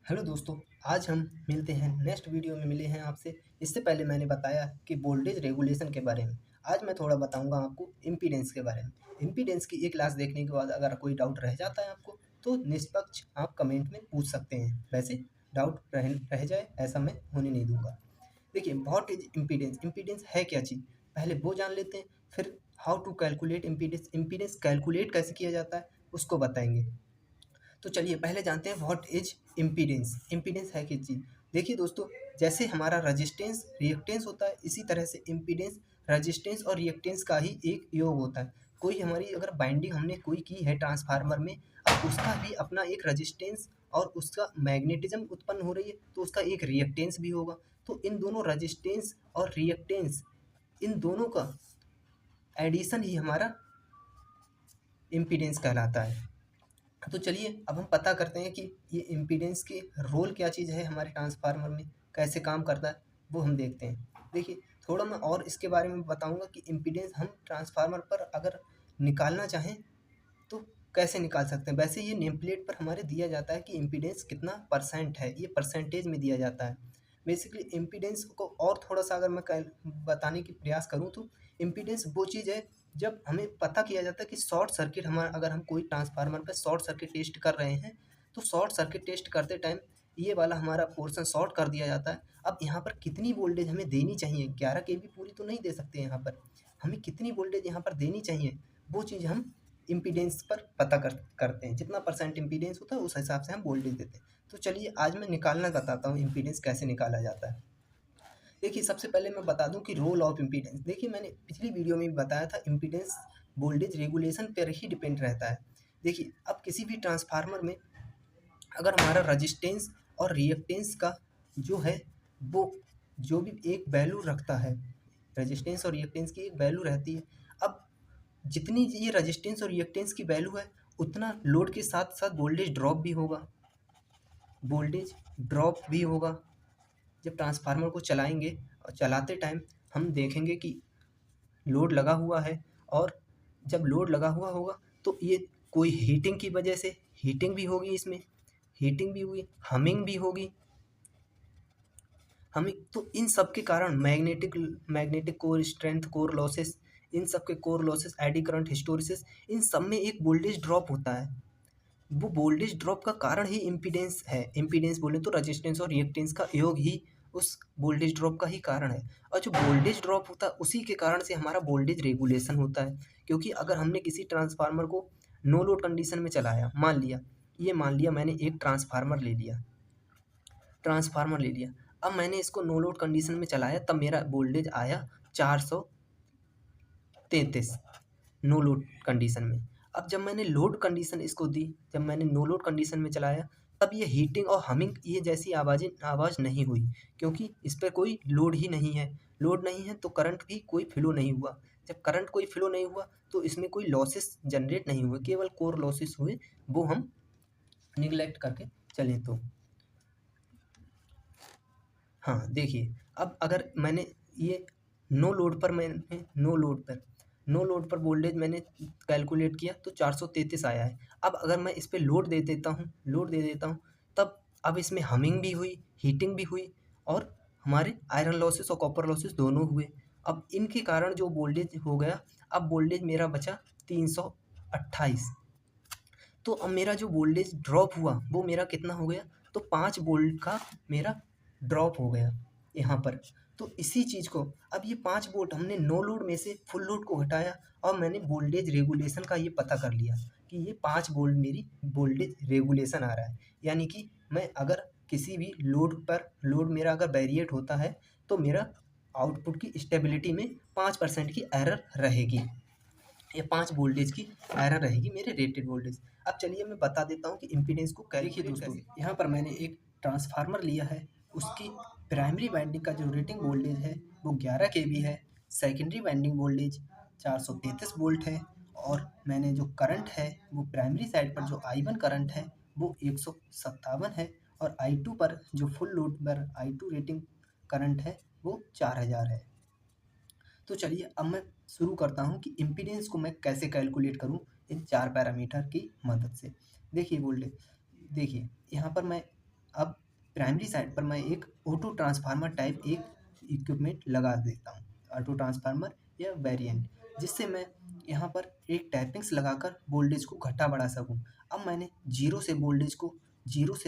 Hello दोस्तों। आज हम मिलते हैं नेक्स्ट वीडियो में मिले हैं आपसे। इससे पहले मैंने बताया कि वोल्टेज रेगुलेशन के बारे में। आज मैं थोड़ा बताऊंगा आपको इम्पीडेंस के बारे में। इम्पीडेंस की एक क्लास देखने के बाद अगर कोई डाउट रह जाता है आपको तो निष्पक्ष आप कमेंट में पूछ सकते हैं। वैसे डाउट रह जाए ऐसा मैं होने नहीं दूंगा। देखिए, व्हाट इज इम्पीडेंस। इम्पीडेंस है क्या चीज़, पहले वो जान लेते हैं। फिर how to calculate impedance, impedance calculate कैसे किया जाता है उसको बताएंगे। तो चलिए पहले जानते हैं व्हाट इज इम्पीडेंस। इम्पीडेंस है क्या चीज़। देखिए दोस्तों, जैसे हमारा रजिस्टेंस रिएक्टेंस होता है, इसी तरह से इम्पीडेंस रजिस्टेंस और रिएक्टेंस का ही एक योग होता है। कोई हमारी अगर बाइंडिंग हमने कोई की है ट्रांसफार्मर में, अब उसका भी अपना एक रजिस्टेंस और उसका मैग्नेटिज्म उत्पन्न हो रही है तो उसका एक रिएक्टेंस भी होगा। तो इन दोनों रजिस्टेंस और रिएक्टेंस, इन दोनों का एडिशन ही हमारा इम्पीडेंस कहलाता है। तो चलिए अब हम पता करते हैं कि ये इम्पीडेंस की रोल क्या चीज़ है हमारे ट्रांसफार्मर में, कैसे काम करता है वो हम देखते हैं। देखिए, थोड़ा मैं और इसके बारे में बताऊंगा कि इम्पीडेंस हम ट्रांसफार्मर पर अगर निकालना चाहें तो कैसे निकाल सकते हैं। वैसे ये नेम प्लेट पर हमारे दिया जाता है कि इम्पीडेंस कितना परसेंट है, ये परसेंटेज में दिया जाता है। बेसिकली इम्पीडेंस को और थोड़ा सा अगर मैं बताने की प्रयास करूँ तो इम्पीडेंस वो चीज़ है जब हमें पता किया जाता है कि शॉर्ट सर्किट हमारा, अगर हम कोई ट्रांसफार्मर पे शॉर्ट सर्किट टेस्ट कर रहे हैं तो शॉर्ट सर्किट टेस्ट करते टाइम ये वाला हमारा पोर्शन शॉर्ट कर दिया जाता है। अब यहाँ पर कितनी वोल्टेज हमें देनी चाहिए, 11 केवी पूरी तो नहीं दे सकते यहाँ पर, हमें कितनी वोल्टेज यहाँ पर देनी चाहिए वो चीज़ हम इम्पीडेंस पर पता करते हैं। जितना परसेंट इम्पीडेंस होता है उस हिसाब से हम वोल्टेज देते हैं। तो चलिए आज मैं निकालना बताता हूँ इम्पीडेंस कैसे निकाला जाता है। देखिए, सबसे पहले मैं बता दूं कि रोल ऑफ इम्पीडेंस। देखिए, मैंने पिछली वीडियो में भी बताया था इम्पीडेंस वोल्टेज रेगुलेशन पर ही डिपेंड रहता है। देखिए, अब किसी भी ट्रांसफार्मर में अगर हमारा रजिस्टेंस और रिएक्टेंस का जो है वो जो भी एक वैल्यू रखता है, रजिस्टेंस और रिएक्टेंस की एक वैल्यू रहती है। अब जितनी ये रजिस्टेंस और रिएक्टेंस की वैल्यू है उतना लोड के साथ साथ वोल्टेज ड्रॉप भी होगा, वोल्टेज ड्रॉप भी होगा। जब ट्रांसफार्मर को चलाएंगे और चलाते टाइम हम देखेंगे कि लोड लगा हुआ है, और जब लोड लगा हुआ होगा तो ये कोई हीटिंग की वजह से हीटिंग भी होगी, इसमें हीटिंग भी हुई, हमिंग भी होगी। हमें तो इन सब के कारण magnetic magnetic core strength, core losses, इन सब के core losses, eddy current, hysteresis, इन सब में एक वोल्टेज ड्रॉप होता है। वो वोल्टेज ड्रॉप का कारण ही इम्पीडेंस है। इम्पीडेंस बोले तो रजिस्टेंस और रिएक्टेंस का योग ही उस वोल्टेज ड्रॉप का ही कारण है। और जो वोल्टेज ड्रॉप होता है उसी के कारण से हमारा वोल्टेज रेगुलेशन होता है। क्योंकि अगर हमने किसी ट्रांसफार्मर को नो लोड कंडीशन में चलाया, मान लिया मैंने एक ट्रांसफार्मर ले लिया, अब मैंने इसको नो लोड कंडीशन में चलाया, तब मेरा वोल्टेज आया 433 नो लोड कंडीशन में। अब जब मैंने लोड कंडीशन इसको दी, जब मैंने नो लोड कंडीशन में चलाया, तब ये हीटिंग और हमिंग ये जैसी आवाज़ नहीं हुई, क्योंकि इस पर कोई लोड ही नहीं है। लोड नहीं है तो करंट भी कोई फ्लो नहीं हुआ। जब करंट कोई फ्लो नहीं हुआ तो इसमें कोई लॉसेस जनरेट नहीं हुए, केवल कोर लॉसेस हुए, वो हम निगलेक्ट करके चलें तो। हाँ, देखिए, अब अगर मैंने ये नो लोड पर वोल्टेज मैंने कैलकुलेट किया तो 433 आया है। अब अगर मैं इस पे लोड दे देता हूँ, तब अब इसमें हमिंग भी हुई, हीटिंग भी हुई, और हमारे आयरन लॉसेस और कॉपर लॉसेस दोनों हुए। अब इनके कारण जो वोल्टेज हो गया, अब वोल्टेज मेरा बचा 328। तो अब मेरा जो वोल्टेज ड्रॉप हुआ वो मेरा कितना हो गया, तो 5 वोल्ट का मेरा ड्रॉप हो गया यहाँ पर। तो इसी चीज़ को, अब ये 5 वोल्ट हमने नो लोड में से फुल लोड को हटाया और मैंने वोल्टेज रेगुलेशन का ये पता कर लिया कि ये 5 वोल्ट मेरी वोल्टेज रेगुलेशन आ रहा है। यानी कि मैं अगर किसी भी लोड मेरा अगर वेरिएट होता है तो मेरा आउटपुट की स्टेबिलिटी में 5% की एरर रहेगी, ये 5 वोल्टेज की एरर रहेगी मेरे रेटेड वोल्टेज। अब चलिए मैं बता देता हूँ कि इम्पीडेंस को कैलकुलेट दोस्तों, यहाँ पर मैंने एक ट्रांसफार्मर लिया है, उसकी प्राइमरी वाइंडिंग का जो रेटिंग वोल्टेज है वो 11 केवी है, सेकेंडरी वाइंडिंग वोल्टेज 433 वोल्ट है, और मैंने जो करंट है वो प्राइमरी साइड पर जो I1 करंट है वो 157 है, और I2 पर जो फुल लोड पर I2 रेटिंग करंट है वो 4000 है। तो चलिए अब मैं शुरू करता हूँ कि इम्पीडेंस को मैं कैसे कैलकुलेट करूँ इन 4 पैरामीटर की मदद से। देखिए यहाँ पर मैं अब प्राइमरी साइड पर मैं एक ऑटो ट्रांसफार्मर टाइप एक इक्विपमेंट लगा देता हूँ, ऑटो ट्रांसफार्मर या वेरिएंट, जिससे मैं यहाँ पर एक टैपिंग्स लगाकर वोल्टेज को घटा बढ़ा सकूँ। अब मैंने जीरो से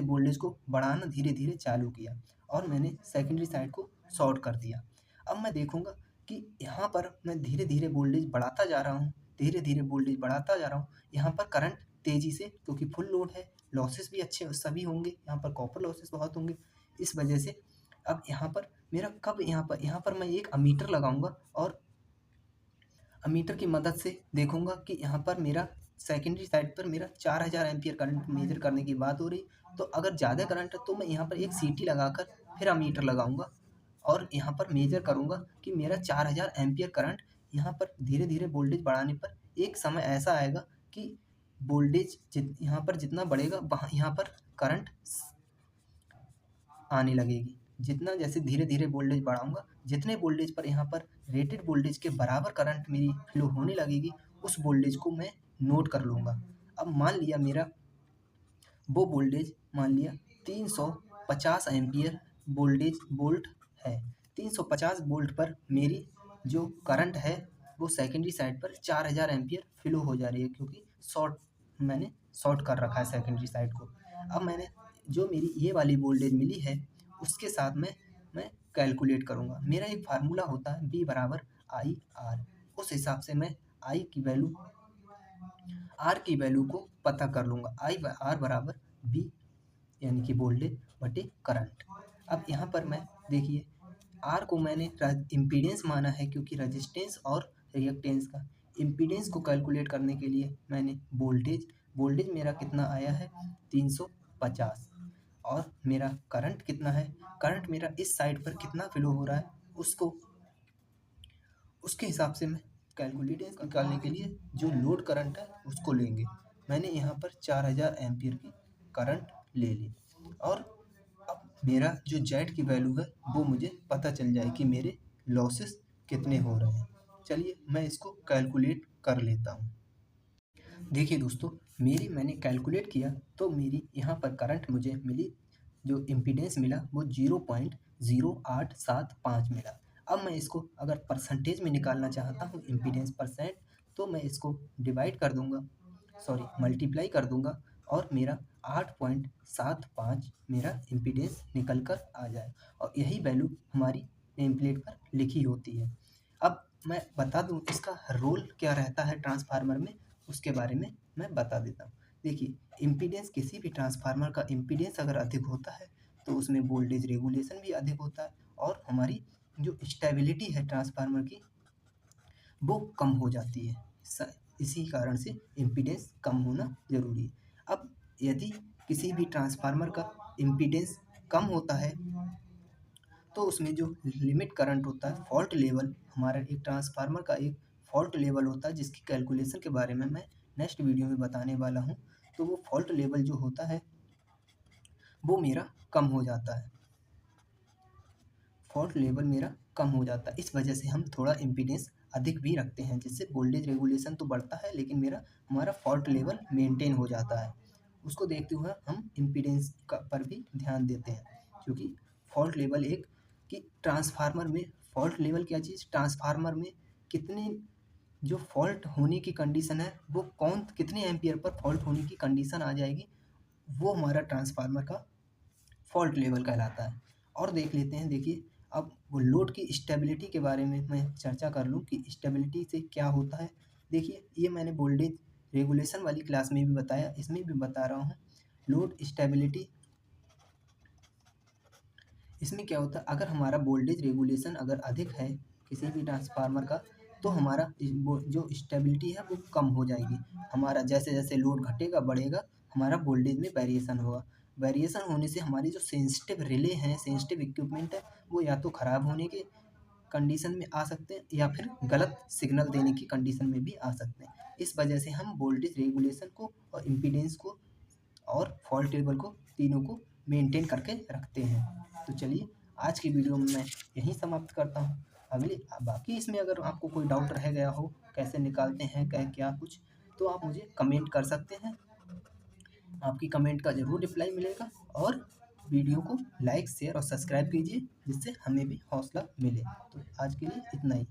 वोल्टेज को बढ़ाना धीरे धीरे चालू किया और मैंने सेकेंडरी साइड को शॉर्ट कर दिया। अब मैं देखूँगा कि यहाँ पर मैं धीरे धीरे वोल्टेज बढ़ाता जा रहा हूँ, धीरे धीरे वोल्टेज बढ़ाता जा रहा हूँ। यहाँ पर करंट तेज़ी से, क्योंकि फुल लोड है, लॉसेस भी अच्छे सभी होंगे, यहाँ पर कॉपर लॉसेस बहुत होंगे, इस वजह से अब यहाँ पर मेरा कब यहाँ पर मैं एक अमीटर लगाऊंगा और अमीटर की मदद से देखूंगा कि यहाँ पर मेरा सेकेंडरी साइड पर मेरा 4000 एम्पियर करंट मेजर करने की बात हो रही। तो अगर ज़्यादा करंट है तो मैं यहाँ पर एक सीटी लगाकर फिर अमीटर लगाऊंगा और यहाँ पर मेजर करूंगा कि मेरा 4000 एम्पियर करंट यहाँ पर धीरे धीरे वोल्टेज बढ़ाने पर एक समय ऐसा आएगा कि वोल्टेज यहाँ पर जितना बढ़ेगा वहाँ यहाँ पर करंट आने लगेगी। जितना जैसे धीरे धीरे वोल्टेज बढ़ाऊंगा, जितने वोल्टेज पर यहाँ पर रेटेड वोल्टेज के बराबर करंट मेरी फ्लो होने लगेगी, उस वोल्टेज को मैं नोट कर लूँगा। अब मान लिया मेरा वो वोल्टेज मान लिया 350 एम्पियर वोल्ट है। 350 वोल्ट पर मेरी जो करंट है वो सेकेंडरी साइड पर 4000 एम्पियर फ्लो हो जा रही है, क्योंकि मैंने शॉर्ट कर रखा है सेकेंडरी साइड को। अब मैंने जो मेरी ये वाली वोल्टेज मिली है उसके साथ मैं कैलकुलेट करूँगा। मेरा एक फार्मूला होता है B बराबर आई आर, उस हिसाब से मैं आई की वैल्यू आर की वैल्यू को पता कर लूँगा। आई आर बराबर बी यानी कि वोल्टेज बटे करंट। अब यहाँ पर मैं देखिए आर को मैंने इम्पीडेंस माना है, क्योंकि रजिस्टेंस और रिएक्टेंस का इम्पीडेंस को कैलकुलेट करने के लिए मैंने वोल्टेज मेरा कितना आया है 350 और मेरा करंट कितना है, करंट मेरा इस साइड पर कितना फ्लो हो रहा है उसके हिसाब से मैं कैलकुलेट निकालने के लिए जो लोड करंट है उसको लेंगे। मैंने यहाँ पर 4000 एम्पियर की करंट ले ली और अब मेरा जो जेड की वैल्यू है वो मुझे पता चल जाए कि मेरे लॉसेस कितने हो रहे हैं। चलिए मैं इसको कैलकुलेट कर लेता हूँ। देखिए दोस्तों, मैंने कैलकुलेट किया तो मेरी यहाँ पर करंट मुझे मिली, जो इम्पीडेंस मिला वो 0.0875 मिला। अब मैं इसको अगर परसेंटेज में निकालना चाहता हूँ इम्पीडेंस परसेंट, तो मैं इसको मल्टीप्लाई कर दूंगा और मेरा 8.75 मेरा इम्पीडेंस निकल कर आ जाए और यही वैल्यू हमारी नेम प्लेट पर लिखी होती है। अब मैं बता दूं इसका रोल क्या रहता है ट्रांसफार्मर में, उसके बारे में मैं बता देता हूँ। देखिए, इम्पीडेंस किसी भी ट्रांसफार्मर का इम्पीडेंस अगर अधिक होता है तो उसमें वोल्टेज रेगुलेशन भी अधिक होता है और हमारी जो स्टेबिलिटी है ट्रांसफार्मर की वो कम हो जाती है। इसी कारण से इम्पीडेंस कम होना ज़रूरी है। अब यदि किसी भी ट्रांसफार्मर का इम्पीडेंस कम होता है तो उसमें जो लिमिट करंट होता है, फॉल्ट लेवल, हमारा एक ट्रांसफार्मर का एक फॉल्ट लेवल होता है जिसकी कैलकुलेशन के बारे में मैं नेक्स्ट वीडियो में बताने वाला हूँ। तो वो फॉल्ट लेवल जो होता है वो मेरा कम हो जाता है, फॉल्ट लेवल मेरा कम हो जाता है। इस वजह से हम थोड़ा इम्पीडेंस अधिक भी रखते हैं, जिससे वोल्टेज रेगुलेशन तो बढ़ता है लेकिन हमारा फॉल्ट लेवल मेंटेन हो जाता है। उसको देखते हुए हम इम्पीडेंस पर भी ध्यान देते हैं, क्योंकि फॉल्ट लेवल एक कि ट्रांसफार्मर में फॉल्ट लेवल क्या चीज़, ट्रांसफार्मर में कितने जो फॉल्ट होने की कंडीशन है वो कितने एम्पियर पर फॉल्ट होने की कंडीशन आ जाएगी, वो हमारा ट्रांसफार्मर का फॉल्ट लेवल कहलाता है। और देख लेते हैं, देखिए अब वो लोड की स्टेबिलिटी के बारे में मैं चर्चा कर लूँ कि स्टेबिलिटी से क्या होता है। देखिए, ये मैंने वोल्टेज रेगुलेशन वाली क्लास में भी बताया, इसमें भी बता रहा हूँ। लोड स्टेबिलिटी, इसमें क्या होता है, अगर हमारा वोल्टेज रेगुलेशन अगर अधिक है किसी भी ट्रांसफार्मर का तो हमारा जो स्टेबिलिटी है वो कम हो जाएगी। हमारा जैसे जैसे लोड घटेगा बढ़ेगा, हमारा वोल्टेज में वेरिएशन होगा। वेरिएशन होने से हमारी जो सेंसिटिव रिले हैं, सेंसिटिव इक्विपमेंट है, वो या तो ख़राब होने के कंडीशन में आ सकते हैं या फिर गलत सिग्नल देने की कंडीशन में भी आ सकते हैं। इस वजह से हम वोल्टेज रेगुलेशन को और इम्पीडेंस को और फॉल्ट टेबल को तीनों को मेंटेन करके रखते हैं। तो चलिए आज की वीडियो में मैं यहीं समाप्त करता हूँ। बाकी इसमें अगर आपको कोई डाउट रह गया हो कैसे निकालते हैं क्या कुछ, तो आप मुझे कमेंट कर सकते हैं। आपकी कमेंट का ज़रूर रिप्लाई मिलेगा और वीडियो को लाइक शेयर और सब्सक्राइब कीजिए, जिससे हमें भी हौसला मिले। तो आज के लिए इतना ही।